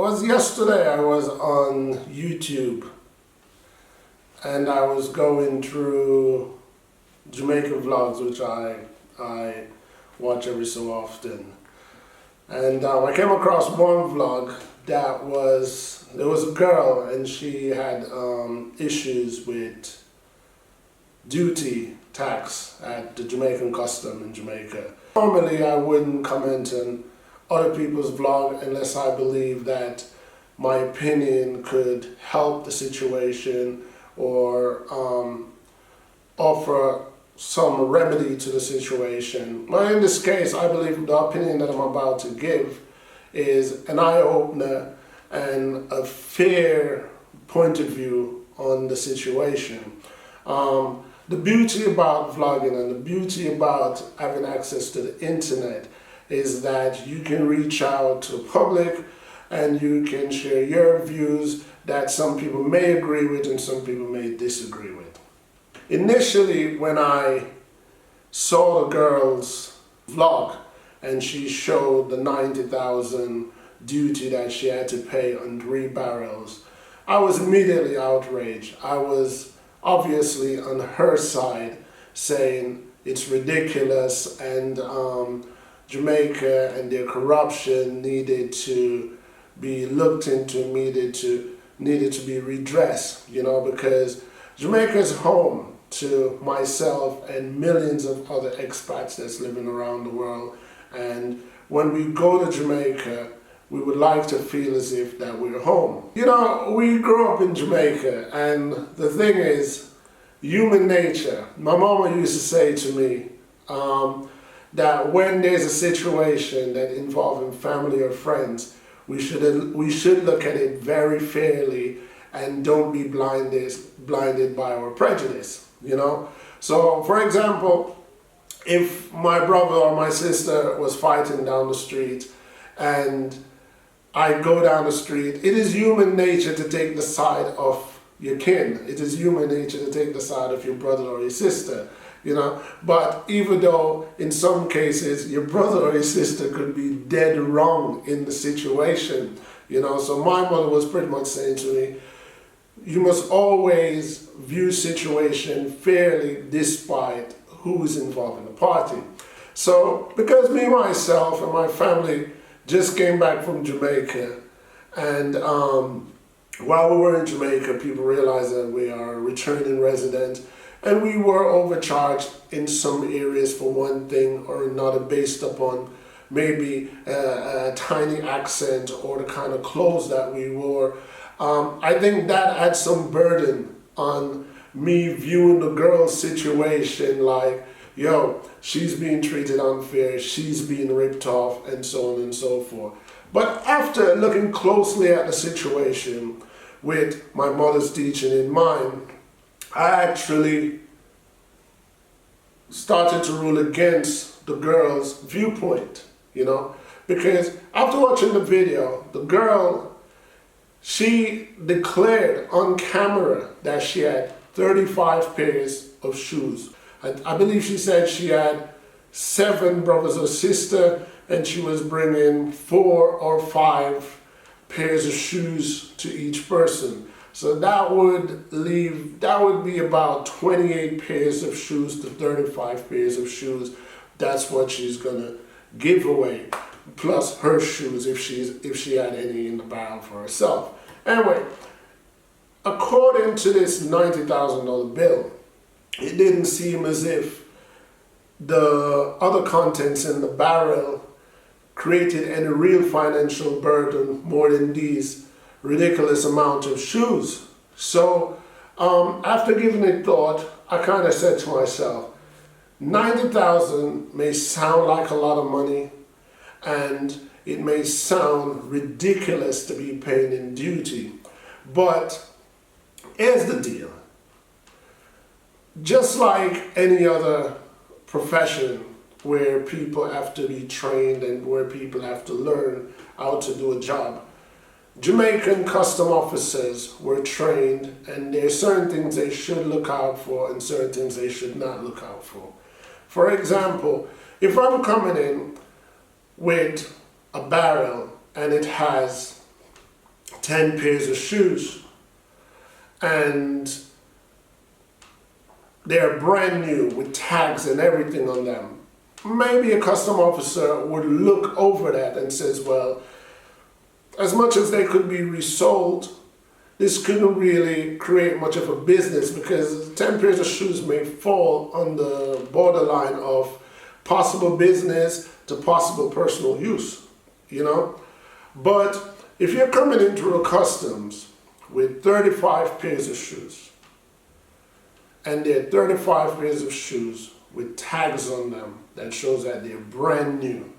was yesterday. I was on YouTube and I was going through Jamaica vlogs, which I watch every so often. And I came across one vlog that there was a girl and she had issues with duty tax at the Jamaican Custom in Jamaica. Normally I wouldn't comment on other people's vlog unless I believe that my opinion could help the situation or offer some remedy to the situation. But in this case, I believe the opinion that I'm about to give is an eye-opener and a fair point of view on the situation. The beauty about vlogging and the beauty about having access to the internet is that you can reach out to the public and you can share your views that some people may agree with and some people may disagree with. Initially, when I saw the girl's vlog and she showed the 90,000 duty that she had to pay on 3 barrels, I was immediately outraged. I was obviously on her side, saying it's ridiculous and Jamaica and their corruption needed to be looked into, needed to be redressed, because Jamaica is home to myself and millions of other expats that's living around the world. And when we go to Jamaica, we would like to feel as if that we're home. We grew up in Jamaica, and the thing is, human nature. My mama used to say to me that when there's a situation that involving family or friends, we should look at it very fairly and don't be blinded by our prejudice. So, for example, if my brother or my sister was fighting down the street and I go down the street, it is human nature to take the side of your kin. It is human nature to take the side of your brother or your sister, But even though in some cases your brother or your sister could be dead wrong in the situation, So my mother was pretty much saying to me, you must always view situation fairly despite who is involved in the party. So because me, myself, and my family just came back from Jamaica, and while we were in Jamaica, people realized that we are a returning resident, and we were overcharged in some areas for one thing or another based upon maybe a tiny accent or the kind of clothes that we wore. I think that had some burden on me viewing the girl's situation like, she's being treated unfair, she's being ripped off, and so on and so forth. But after looking closely at the situation with my mother's teaching in mind, I actually started to rule against the girl's viewpoint, because after watching the video, the girl, she declared on camera that she had 35 pairs of shoes. I believe she said she had 7 brothers or sisters, and she was bringing 4 or 5 pairs of shoes to each person. So that would be about 28 pairs of shoes to 35 pairs of shoes. That's what she's gonna give away, plus her shoes if she had any in the barrel for herself. Anyway, according to this $90,000 bill, it didn't seem as if the other contents in the barrel created any real financial burden more than these ridiculous amount of shoes. So after giving it thought, I kind of said to myself, 90,000 may sound like a lot of money, and it may sound ridiculous to be paying in duty, but here's the deal. Just like any other profession where people have to be trained and where people have to learn how to do a job, Jamaican custom officers were trained, and there are certain things they should look out for and certain things they should not look out for. For example, if I'm coming in with a barrel and it has 10 pairs of shoes and they're brand new with tags and everything on them, maybe a custom officer would look over that and says, well, as much as they could be resold, this couldn't really create much of a business because 10 pairs of shoes may fall on the borderline of possible business to possible personal use, you know? But if you're coming into a customs with 35 pairs of shoes, and there are 35 pairs of shoes with tags on them that shows that they're brand new,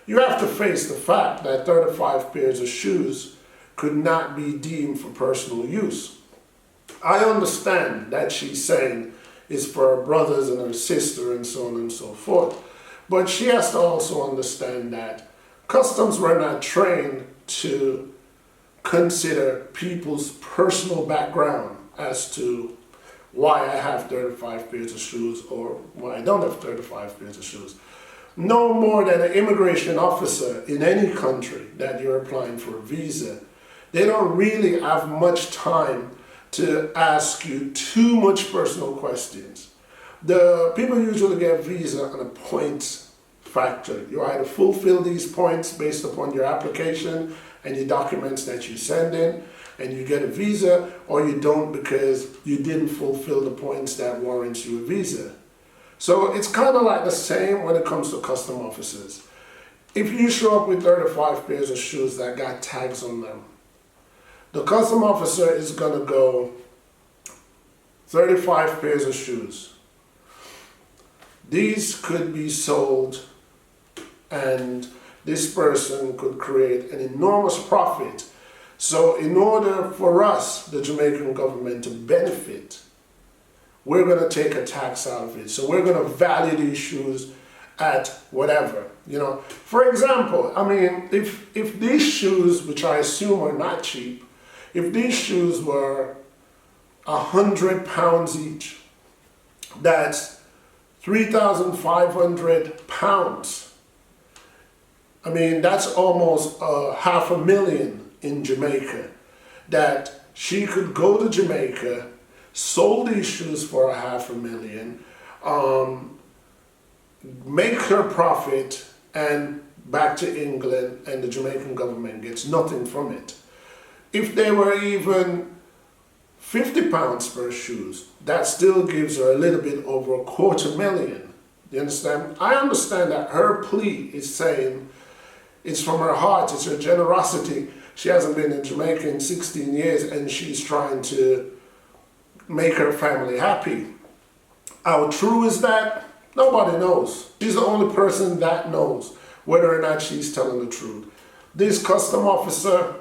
you have to face the fact that 35 pairs of shoes could not be deemed for personal use. I understand that she's saying it's for her brothers and her sister and so on and so forth, but she has to also understand that customs were not trained to consider people's personal background as to why I have 35 pairs of shoes or why I don't have 35 pairs of shoes. No more than an immigration officer in any country that you're applying for a visa, they don't really have much time to ask you too much personal questions. The people usually get visa on a points factor. You either fulfill these points based upon your application and your documents that you send in, and you get a visa, or you don't because you didn't fulfill the points that warrants you a visa. So it's kind of like the same when it comes to custom officers. If you show up with 35 pairs of shoes that got tags on them, the custom officer is going to go 35 pairs of shoes. These could be sold and this person could create an enormous profit. So in order for us, the Jamaican government, to benefit, we're going to take a tax out of it. So we're going to value these shoes at whatever, you know. For example, I mean, if these shoes, which I assume are not cheap, if these shoes were 100 pounds each, that's 3,500 pounds. I mean, that's almost $500,000 in Jamaica, that she could go to Jamaica, sold these shoes for $500,000, make her profit, and back to England, and the Jamaican government gets nothing from it. If they were even 50 pounds per shoes, that still gives her a little bit over $250,000. You understand? I understand that her plea is saying it's from her heart, it's her generosity. She hasn't been in Jamaica in 16 years and she's trying to make her family happy. How true is that? Nobody knows. She's the only person that knows whether or not she's telling the truth. This custom officer,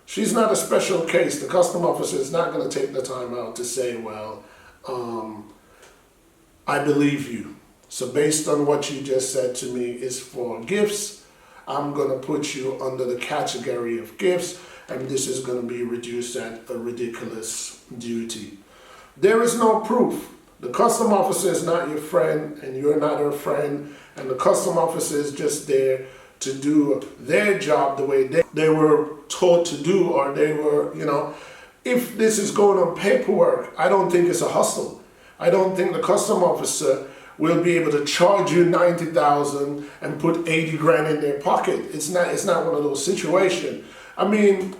she's not a special case. The custom officer is not going to take the time out to say, well, I believe you. So based on what you just said to me is for gifts, I'm going to put you under the category of gifts, and this is going to be reduced at a ridiculous duty. There is no proof. The custom officer is not your friend, and you're not her friend, and the custom officer is just there to do their job the way they were taught to do, or they were, you know. If this is going on paperwork, I don't think it's a hustle. I don't think the custom officer will be able to charge you 90,000 and put 80 grand in their pocket. It's not one of those situations. I mean,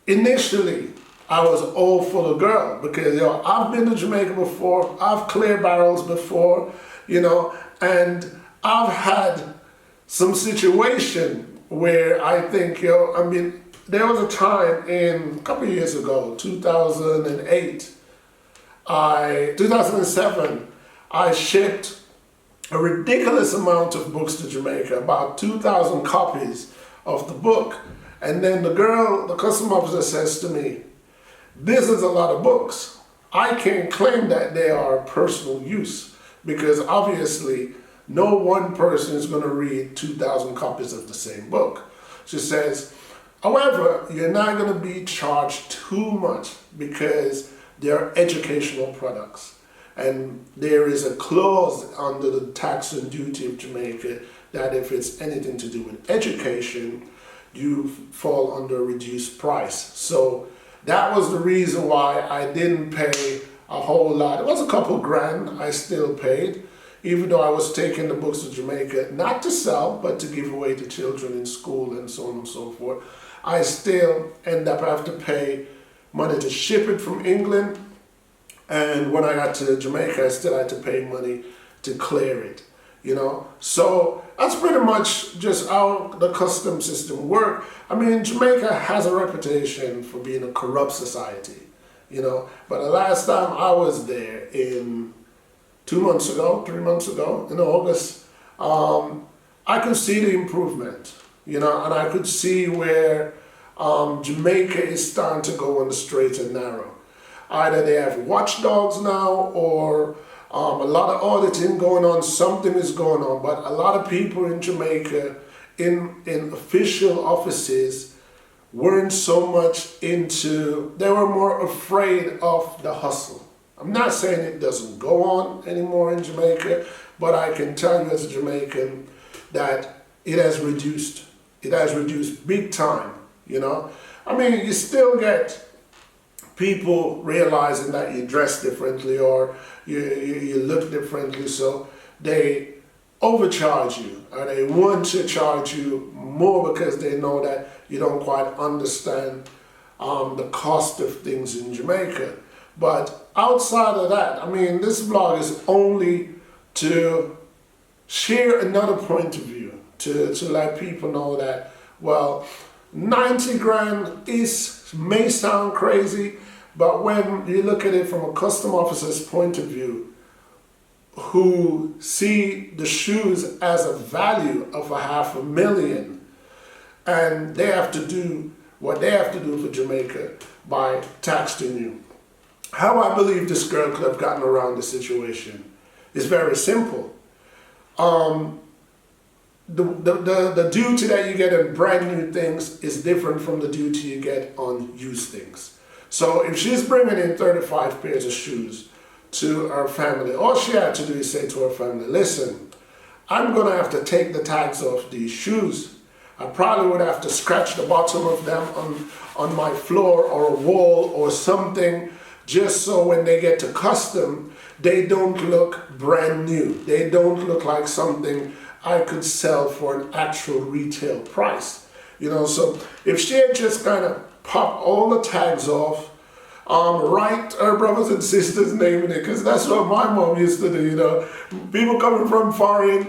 initially, I was all for the girl because, you know, I've been to Jamaica before, I've cleared barrels before, you know, and I've had some situation where I think, you know, I mean, there was a time a couple of years ago, 2007, I shipped a ridiculous amount of books to Jamaica, about 2,000 copies of the book. And then the custom officer says to me, this is a lot of books. I can't claim that they are personal use because obviously no one person is going to read 2,000 copies of the same book. She says, however, you're not going to be charged too much because they are educational products. And there is a clause under the tax and duty of Jamaica that if it's anything to do with education, you fall under a reduced price. So that was the reason why I didn't pay a whole lot. It was a couple grand I still paid, even though I was taking the books to Jamaica, not to sell, but to give away to children in school and so on and so forth. I still end up having to pay money to ship it from England. And when I got to Jamaica, I still had to pay money to clear it, you know. So that's pretty much just how the customs system works. I mean, Jamaica has a reputation for being a corrupt society, you know. But the last time I was there in 3 months ago, in August, I could see the improvement, you know, and I could see where Jamaica is starting to go on the straight and narrow. Either they have watchdogs now, or a lot of auditing going on, something is going on, but a lot of people in Jamaica in official offices weren't so much into, they were more afraid of the hustle. I'm not saying it doesn't go on anymore in Jamaica, but I can tell you as a Jamaican that it has reduced. It has reduced big time, you know. I mean, you still get people realizing that you dress differently or you look differently, so they overcharge you, or they want to charge you more because they know that you don't quite understand the cost of things in Jamaica. But outside of that, I mean, this vlog is only to share another point of view, to let people know that, well, 90 grand may sound crazy, but when you look at it from a custom officer's point of view, who see the shoes as a value of $500,000, and they have to do what they have to do for Jamaica by taxing you. How I believe this girl could have gotten around the situation is very simple. The duty that you get on brand new things is different from the duty you get on used things. So if she's bringing in 35 pairs of shoes to her family, all she had to do is say to her family, listen, I'm going to have to take the tags off these shoes. I probably would have to scratch the bottom of them on my floor or a wall or something, just so when they get to custom, they don't look brand new. They don't look like something I could sell for an actual retail price. You know, so if she had just kind of popped all the tags off, write her brothers and sisters' name in it, because that's what my mom used to do, you know. People coming from foreign,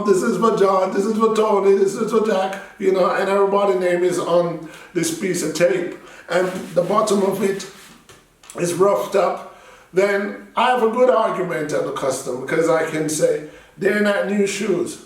this is for John, this is for Tony, this is for Jack, you know, and everybody's name is on this piece of tape, and the bottom of it is roughed up. Then I have a good argument at the custom, because I can say, they're not new shoes.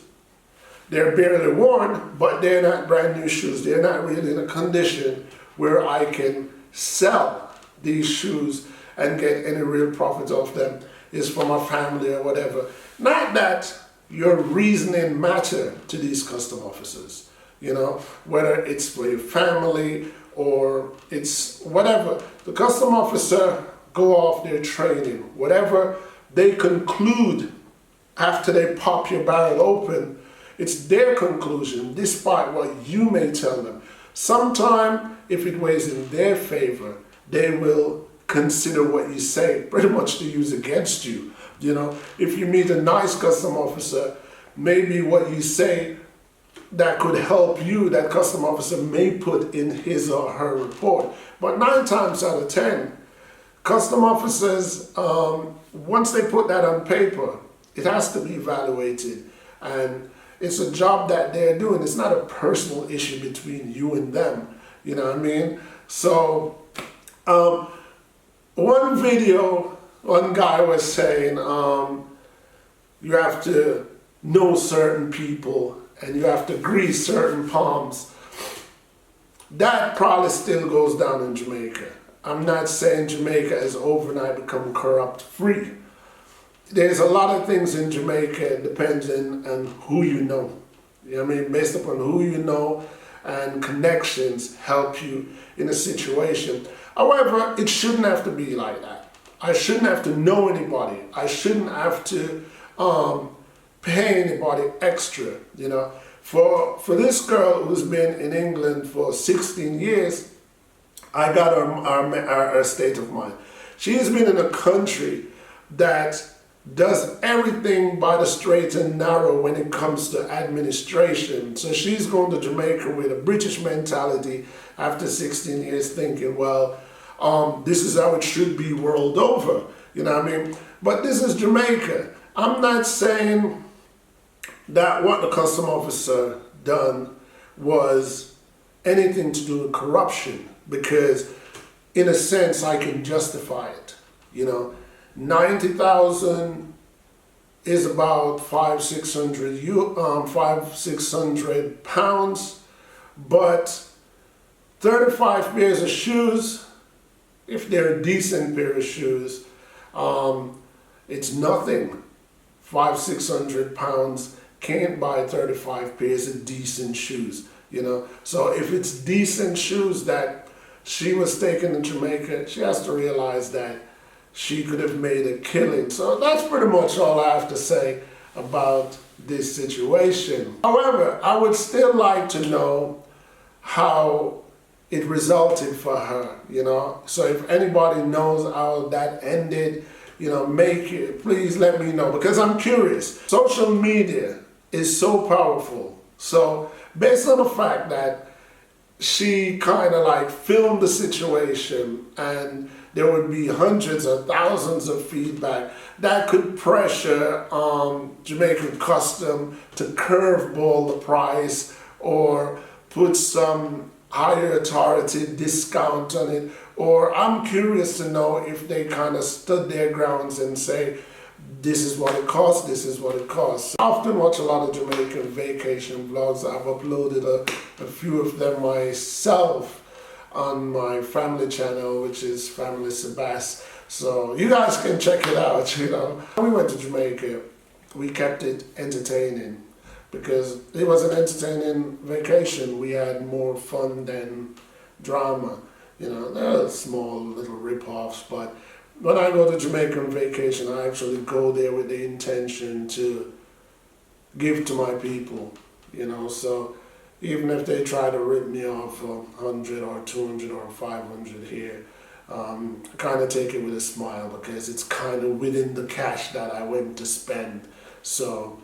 They're barely worn, but they're not brand new shoes. They're not really in a condition where I can sell these shoes and get any real profit off them. It's for my family or whatever. Not that your reasoning matter to these custom officers, you know, whether it's for your family or it's whatever. The custom officer go off their training. Whatever they conclude after they pop your barrel open, it's their conclusion, despite what you may tell them. Sometime, if it weighs in their favor, they will consider what you say pretty much to use against you. You know, if you meet a nice custom officer, maybe what you say that could help you, that custom officer may put in his or her report. But 9 times out of 10, custom officers, once they put that on paper, it has to be evaluated, and it's a job that they're doing. It's not a personal issue between you and them, you know what I mean? So, one video, one guy was saying, you have to know certain people and you have to grease certain palms. That probably still goes down in Jamaica. I'm not saying Jamaica has overnight become corrupt free. There's a lot of things in Jamaica depending on who you know. You know what I mean? Based upon who you know, and connections help you in a situation. However, it shouldn't have to be like that. I shouldn't have to know anybody. I shouldn't have to pay anybody extra, you know. For this girl who's been in England for 16 years, I got her state of mind. She has been in a country that does everything by the straight and narrow when it comes to administration. So she's going to Jamaica with a British mentality after 16 years thinking, well, this is how it should be world over. You know what I mean? But this is Jamaica. I'm not saying that what the custom officer done was anything to do with corruption, because in a sense I can justify it. You know, 90,000 is about 500-600 pounds, but 35 pairs of shoes, if they're a decent pair of shoes, it's nothing. 500-600 pounds can't buy 35 pairs of decent shoes, you know. So if it's decent shoes that she was taking to Jamaica, she has to realize that she could have made a killing. So that's pretty much all I have to say about this situation. However, I would still like to know how it resulted for her, you know. So if anybody knows how that ended, you know, please let me know, because I'm curious. Social media is so powerful. So based on the fact that she kind of like filmed the situation and there would be hundreds or thousands of feedback that could pressure Jamaican Custom to curveball the price or put some higher authority discount on it. Or I'm curious to know if they kind of stood their grounds and say, this is what it costs, this is what it costs. I often watch a lot of Jamaican vacation vlogs. I've uploaded a few of them myself on my family channel, which is Family Sebas. So you guys can check it out, you know. When we went to Jamaica, we kept it entertaining because it was an entertaining vacation. We had more fun than drama. You know, there are small little rip-offs, but when I go to Jamaican vacation, I actually go there with the intention to give to my people, you know. So even if they try to rip me off for 100 or 200 or 500 here, I kind of take it with a smile because it's kind of within the cash that I went to spend. So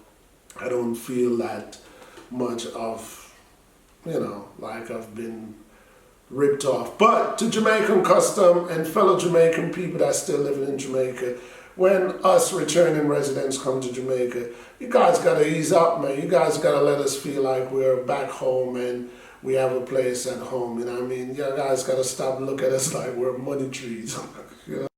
I don't feel that much of, you know, like I've been ripped off. But to Jamaican Custom and fellow Jamaican people that still living in Jamaica, when us returning residents come to Jamaica, you guys gotta ease up, man. You guys gotta let us feel like we're back home and we have a place at home, you know what I mean? You guys gotta stop looking at us like we're money trees. You know?